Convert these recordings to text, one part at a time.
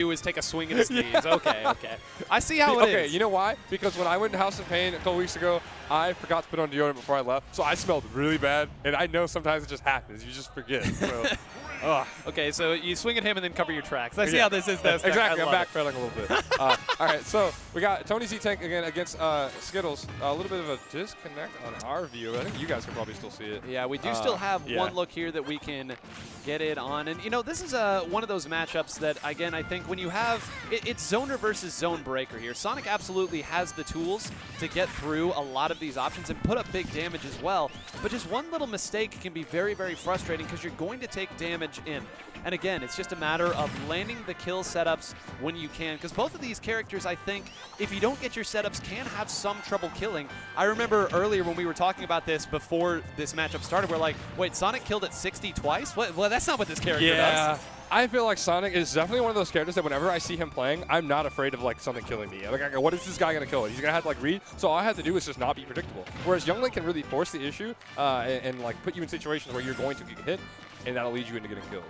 do is take a swing at his knees. Okay, okay. I see how it is. Okay, you know why? Because when I went to House of Pain a couple weeks ago, I forgot to put on deodorant before I left, so I smelled really bad. And I know sometimes it just happens. You just forget. So, Okay, so you swing at him and then cover your tracks. I see how this is. Exactly. I'm backpedaling a little bit. All right, so we got Tonyztank again against Skittles. A little bit of a disconnect on our view. I think you guys can probably still see it. Yeah, we do still have one look here that we can get it on. And, you know, this is one of those matchups that, again, I think when you have it's zoner versus zone breaker here. Sonic absolutely has the tools to get through a lot of these options and put up big damage as well. But just one little mistake can be very, very frustrating because you're going to take damage in. And again, it's just a matter of landing the kill setups when you can, because both of these characters, I think, if you don't get your setups, can have some trouble killing. I remember earlier when we were talking about this before this matchup started, we're like, wait, Sonic killed at 60 twice? Well, that's not what this character does. I feel like Sonic is definitely one of those characters that whenever I see him playing, I'm not afraid of like something killing me. Like, I go, what is this guy gonna kill? He's gonna have to like read. So all I have to do is just not be predictable. Whereas Young Link can really force the issue and like put you in situations where you're going to get hit, and that'll lead you into getting killed.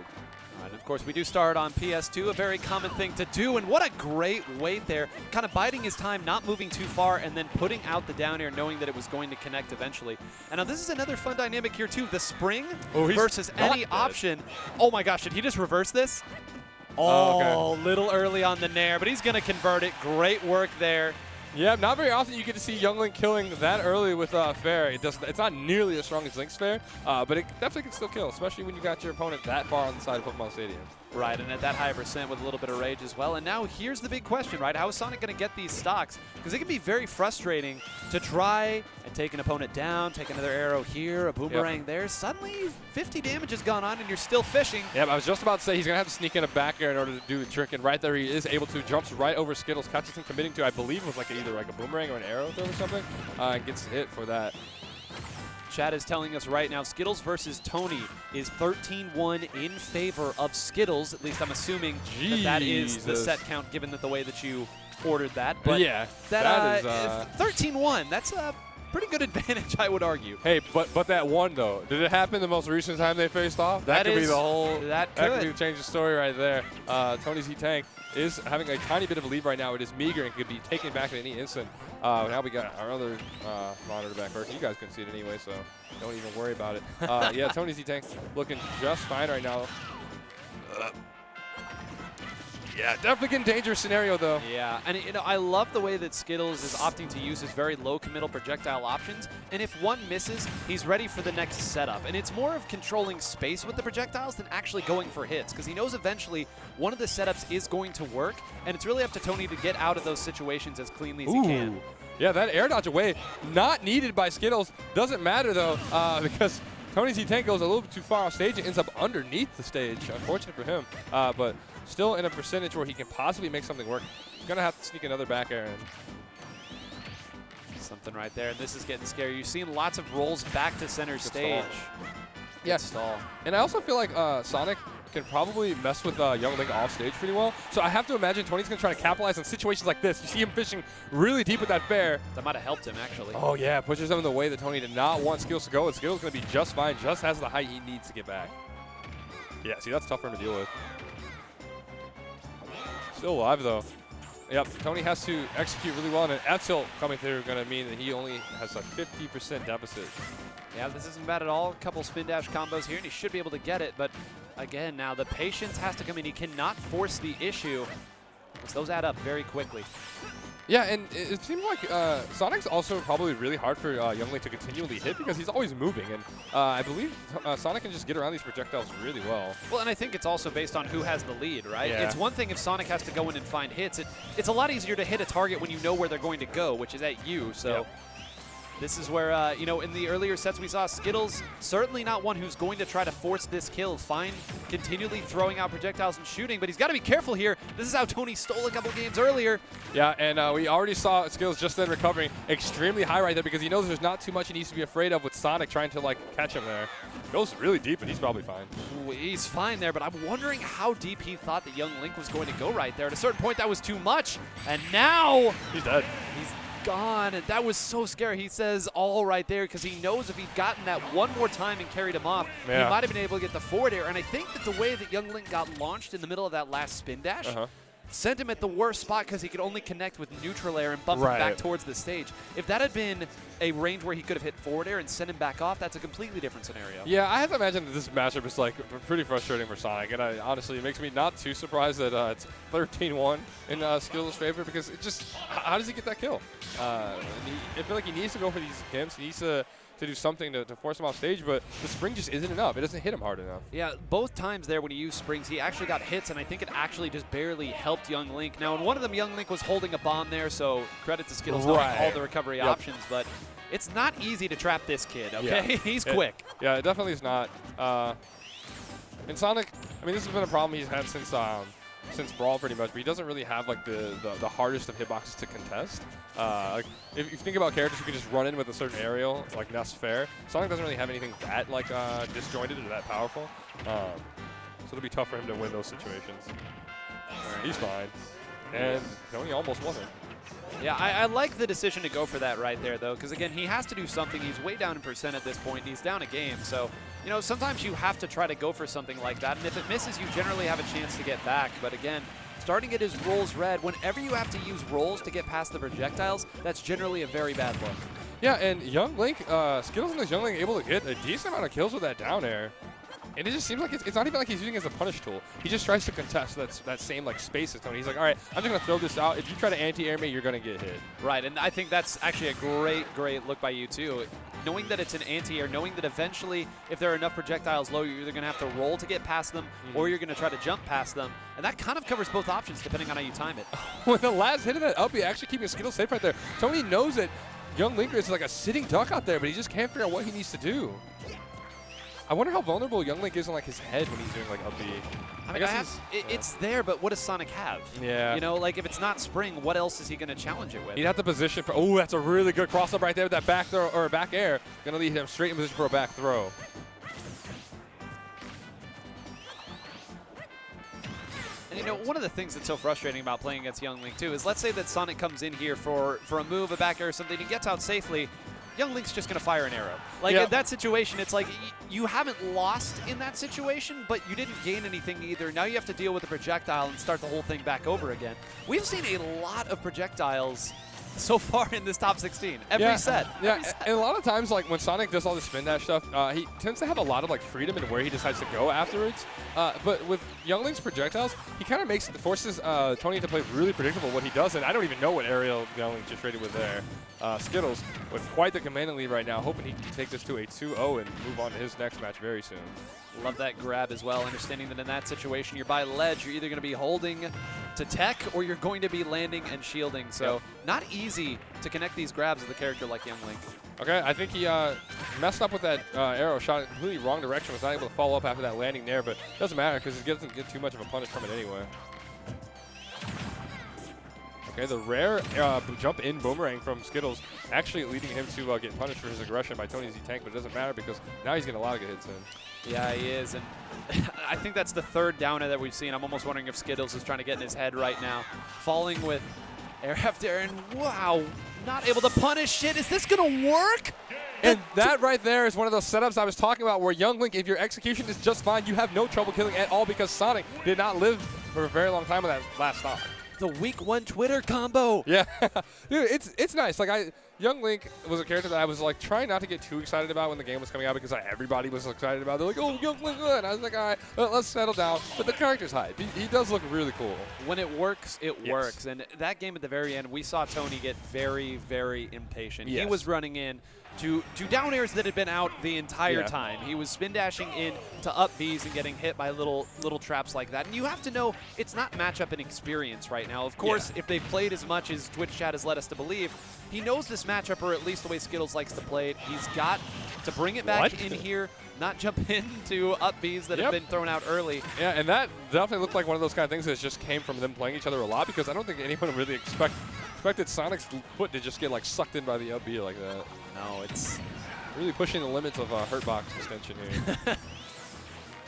And of course, we do start on PS2, a very common thing to do, and what a great wait there. Kind of biding his time, not moving too far, and then putting out the down air, knowing that it was going to connect eventually. And now this is another fun dynamic here, too. The spring versus any option. Oh my gosh, did he just reverse this? Oh, little early on the nair, but he's going to convert it. Great work there. Yeah, not very often you get to see Young Link killing that early with Fair. It's not nearly as strong as Link's Fair, but it definitely can still kill, especially when you got your opponent that far on the side of Pokemon Stadium. Right, and at that high percent with a little bit of rage as well. And now here's the big question, right? How is Sonic going to get these stocks? Because it can be very frustrating to try and take an opponent down, take another arrow here, a boomerang there. Suddenly, 50 damage has gone on, and you're still fishing. Yeah, I was just about to say he's going to have to sneak in a back air in order to do the trick, and right there he is able to. Jumps right over Skittles, catches him committing to, I believe, was like either like a boomerang or an arrow throw or something, and gets hit for that. Chat is telling us right now, Skittles versus Tony is 13-1 in favor of Skittles. At least I'm assuming that is the set count, given that the way that you ordered that. But yeah, that is 13-1. That's a pretty good advantage, I would argue. Hey, but that one though, did it happen the most recent time they faced off? That could be the whole. That could change the story right there. Tonyztank is having a tiny bit of a lead right now. It is meager and could be taken back at any instant. Now we got our other monitor back working. You guys can see it anyway, so don't even worry about it. Yeah, Tonyztank looking just fine right now. Yeah, definitely a dangerous scenario, though. Yeah, and you know, I love the way that Skittles is opting to use his very low committal projectile options. And if one misses, he's ready for the next setup. And it's more of controlling space with the projectiles than actually going for hits, because he knows eventually one of the setups is going to work. And it's really up to Tony to get out of those situations as cleanly as he can. Yeah, that air dodge away, not needed by Skittles. Doesn't matter, though, because Tonyztank goes a little bit too far off stage and ends up underneath the stage. Unfortunate for him, but still in a percentage where he can possibly make something work. He's going to have to sneak another back air in. Something right there, and this is getting scary. You've seen lots of rolls back to center stage. Yes, stall. And I also feel like Sonic can probably mess with Young Link off stage pretty well. So I have to imagine Tony's going to try to capitalize on situations like this. You see him fishing really deep with that fair. That might have helped him, actually. Oh, yeah. Pushes him in the way that Tony did not want Skittles to go. And Skittles going to be just fine, just has the height he needs to get back. Yeah, see, that's tough for him to deal with. Still alive, though. Yep, Tony has to execute really well, and an F-tilt coming through going to mean that he only has a 50% deficit. Yeah, this isn't bad at all. A couple spin dash combos here, and he should be able to get it. But again, now the patience has to come in. He cannot force the issue, because those add up very quickly. Yeah, and it seems like Sonic's also probably really hard for Young Link to continually hit because he's always moving. And I believe Sonic can just get around these projectiles really well. Well, and I think it's also based on who has the lead, right? Yeah. It's one thing if Sonic has to go in and find hits. It's a lot easier to hit a target when you know where they're going to go, which is at you. So this is where, you know, in the earlier sets we saw Skittles, certainly not one who's going to try to force this kill. Fine, continually throwing out projectiles and shooting, but he's got to be careful here. This is how Tony stole a couple games earlier. Yeah, and we already saw Skittles just then recovering extremely high right there because he knows there's not too much he needs to be afraid of with Sonic trying to, like, catch him there. Goes really deep, and he's probably fine. Ooh, he's fine there, but I'm wondering how deep he thought that Young Link was going to go right there. At a certain point, that was too much, and now he's dead. He's gone, and that was so scary. He says all right there because he knows if he'd gotten that one more time and carried him off, he might have been able to get the forward air. And I think that the way that Young Link got launched in the middle of that last spin dash, sent him at the worst spot because he could only connect with neutral air and bump him back towards the stage. If that had been a range where he could have hit forward air and sent him back off, that's a completely different scenario. Yeah, I have to imagine that this matchup is like pretty frustrating for Sonic, and honestly, it makes me not too surprised that it's 13-1 in Skittles' favor, because it just, how does he get that kill? I feel like he needs to go for these games. He needs to do something to force him off stage, but the spring just isn't enough. It doesn't hit him hard enough. Yeah, both times there when he used springs, he actually got hits, and I think it actually just barely helped Young Link. Now, in one of them, Young Link was holding a bomb there, so credit to Skittles knowing all the recovery options, but it's not easy to trap this kid, okay? He's quick. Yeah, it definitely is not. And Sonic, I mean, this has been a problem he's had since Brawl pretty much, but he doesn't really have like the hardest of hitboxes to contest. Like if you think about characters who can just run in with a certain aerial, like Ness Fair, Sonic doesn't really have anything that like disjointed or that powerful. So it'll be tough for him to win those situations. He's fine. And Tony almost won it. Yeah, I like the decision to go for that right there, though, because, again, he has to do something. He's way down in percent at this point, and he's down a game. So, you know, sometimes you have to try to go for something like that, and if it misses, you generally have a chance to get back. But, again, starting to get his rolls red, whenever you have to use rolls to get past the projectiles, that's generally a very bad look. Yeah, and Young Link, Skittles and this Young Link able to get a decent amount of kills with that down air. And it just seems like it's not even like he's using it as a punish tool. He just tries to contest that same like space as Tony. He's like, all right, I'm just going to throw this out. If you try to anti-air me, you're going to get hit. Right, and I think that's actually a great look by you, too. Knowing that it's an anti-air, knowing that eventually if there are enough projectiles low, you're either going to have to roll to get past them or you're going to try to jump past them. And that kind of covers both options depending on how you time it. When the last hit of that up, he actually keeping Skittles safe right there. Tony knows that Young Link is like a sitting duck out there, but he just can't figure out what he needs to do. I wonder how vulnerable Young Link is on like his head when he's doing like up B. I mean, it's there, but what does Sonic have? Yeah. You know, like if it's not spring, what else is he going to challenge it with? He'd have to position for. Oh, that's a really good cross up right there with that back throw or back air. Going to lead him straight in position for a back throw. And you know, one of the things that's so frustrating about playing against Young Link too is, let's say that Sonic comes in here for a move, a back air or something, he gets out safely. Young Link's just going to fire an arrow. Like, in that situation, it's like you haven't lost in that situation, but you didn't gain anything either. Now you have to deal with the projectile and start the whole thing back over again. We've seen a lot of projectiles so far in this top 16. Every set. And a lot of times, like, when Sonic does all this spin dash stuff, he tends to have a lot of, like, freedom in where he decides to go afterwards. But with Young Link's projectiles, he kind of forces Tony to play really predictable what he does, and I don't even know what aerial Young Link just traded with there. Skittles with quite the commanding lead right now, hoping he can take this to a 2-0 and move on to his next match very soon. Love that grab as well, understanding that in that situation, you're by ledge, you're either going to be holding to tech or you're going to be landing and shielding. So not easy to connect these grabs with a character like Young Link. Okay, I think he messed up with that arrow, shot it completely wrong direction, was not able to follow up after that landing there, but it doesn't matter because he doesn't get too much of a punish from it anyway. Okay, the rare jump in boomerang from Skittles actually leading him to get punished for his aggression by Tonyztank, but it doesn't matter because now he's getting a lot of good hits in. Yeah, he is, and I think that's the third downer that we've seen. I'm almost wondering if Skittles is trying to get in his head right now. Falling with air after air, and wow, not able to punish shit. Is this going to work? And that right there is one of those setups I was talking about where Young Link, if your execution is just fine, you have no trouble killing at all because Sonic did not live for a very long time with that last stock. The week 1 Twitter combo. Yeah, dude, it's nice. Like Young Link was a character that I was like trying not to get too excited about when the game was coming out because everybody was excited about it. They're like, oh, Young Link, and I was like, all right, let's settle down. But the character's hype. He does look really cool. When it works, it works. And that game at the very end, we saw Tony get very, very impatient. He was running in to down airs that had been out the entire time. He was spin dashing in to up Bs and getting hit by little traps like that. And you have to know it's not matchup and experience right now. Of course, if they've played as much as Twitch chat has led us to believe, he knows this matchup, or at least the way Skittles likes to play it. He's got to bring it back in here, not jump into up Bs that have been thrown out early. Yeah, and that definitely looked like one of those kind of things that just came from them playing each other a lot because I don't think anyone really expected Sonic's foot to just get like sucked in by the up B like that. No, it's really pushing the limits of hurtbox extension here.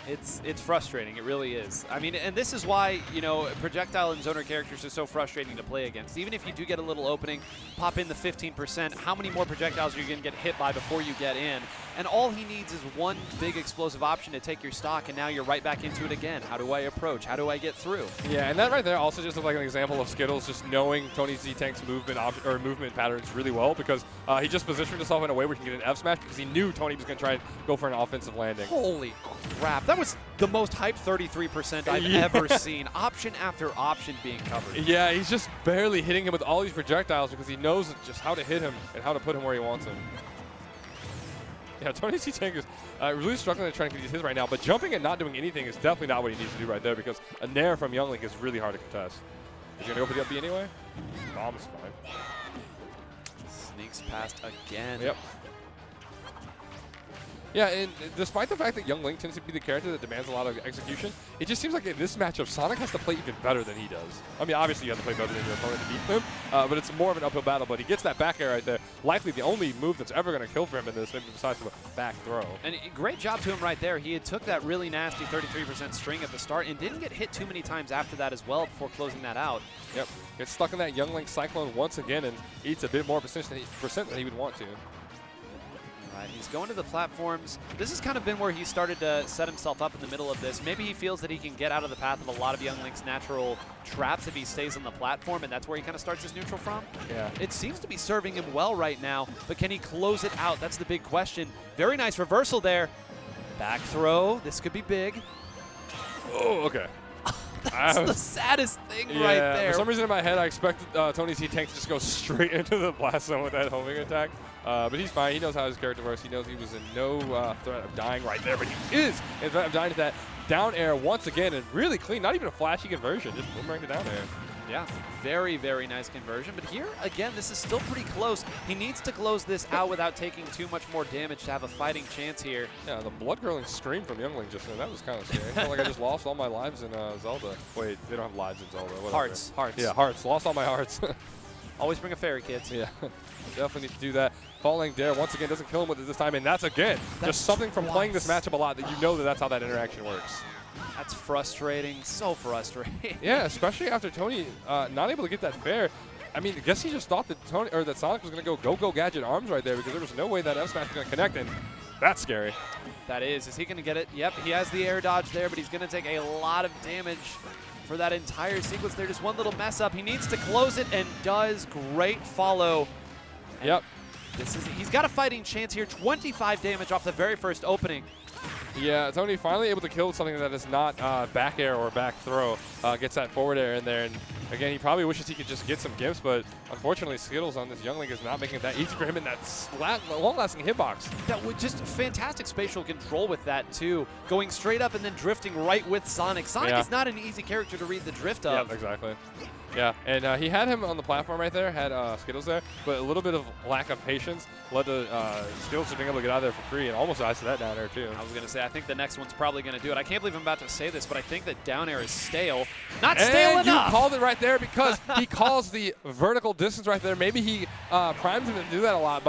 It's frustrating. It really is. I mean, and this is why, you know, projectile and zoner characters are so frustrating to play against. Even if you do get a little opening, pop in the 15%, how many more projectiles are you going to get hit by before you get in? And all he needs is one big explosive option to take your stock, and now you're right back into it again. How do I approach? How do I get through? Yeah, and that right there also just looks like an example of Skittles just knowing Tonyztank's movement patterns really well, because he just positioned himself in a way where he can get an F smash because he knew Tony was going to try and go for an offensive landing. Holy crap. That was the most hyped 33% I've ever seen. Option after option being covered. Yeah, he's just barely hitting him with all these projectiles because he knows just how to hit him and how to put him where he wants him. Yeah, Tonyztank is really struggling to try and get his right now, but jumping and not doing anything is definitely not what he needs to do right there, because a nair from Youngling is really hard to contest. Is he going to go for the up B anyway? Bomb's fine. Sneaks past again. Yep. Yeah, and despite the fact that Youngling tends to be the character that demands a lot of execution, it just seems like in this matchup, Sonic has to play even better than he does. I mean, obviously you have to play better than your opponent to beat him, but it's more of an uphill battle. But he gets that back air right there, likely the only move that's ever going to kill for him in this, maybe besides the back throw. And great job to him right there. He had took that really nasty 33% string at the start and didn't get hit too many times after that as well before closing that out. Yep, gets stuck in that Youngling Cyclone once again and eats a bit more percent than he would want to. Right, he's going to the platforms. This has kind of been where he started to set himself up in the middle of this. Maybe he feels that he can get out of the path of a lot of Youngling's natural traps if he stays on the platform, and that's where he kind of starts his neutral from. Yeah. It seems to be serving him well right now, but can he close it out? That's the big question. Very nice reversal there. Back throw. This could be big. Oh, okay. That's the saddest thing right there. For some reason in my head, I expected Tonyztank to just go straight into the blast zone with that homing attack. But he's fine. He knows how his character works. He knows he was in no threat of dying right there, but he is in threat of dying to that down air once again, and really clean. Not even a flashy conversion, just boomerang to down air. Yeah, very, very nice conversion. But here, again, this is still pretty close. He needs to close this out without taking too much more damage to have a fighting chance here. Yeah, the blood-gurling scream from Youngling just now, that was kind of scary. I felt like I just lost all my lives in Zelda. Wait, they don't have lives in Zelda. Whatever. Hearts. Yeah, hearts. Lost all my hearts. Always bring a fairy, kids. Yeah, definitely need to do that. Falling dare once again doesn't kill him with it this time, and that's again just something from playing this matchup a lot that you know that that's how that interaction works. That's frustrating, so frustrating. Yeah, especially after Tony not able to get that fair. I mean, I guess he just thought that that Sonic was going to go gadget arms right there, because there was no way that F smash was going to connect, and that's scary. That is. Is he going to get it? Yep, he has the air dodge there, but he's going to take a lot of damage for that entire sequence there. Just one little mess up. He needs to close it, and does. Great follow. And yep. He's got a fighting chance here. 25 damage off the very first opening. Yeah, Tony finally able to kill something that is not back air or back throw. Gets that forward air in there, and again, he probably wishes he could just get some gifts, but unfortunately, Skittles on this Youngling is not making it that easy for him in that long-lasting hitbox. That was just fantastic spatial control with that, too. Going straight up and then drifting right with Sonic. Sonic is not an easy character to read the drift of. Yeah, exactly. Yeah, and he had him on the platform right there, had Skittles there, but a little bit of lack of patience led to Skittles just being able to get out of there for free, and almost iced that down air too. I was going to say, I think the next one's probably going to do it. I can't believe I'm about to say this, but I think that down air is stale. Not stale enough! You called it right there, because he calls the vertical distance right there. Maybe he primed him to do that a lot.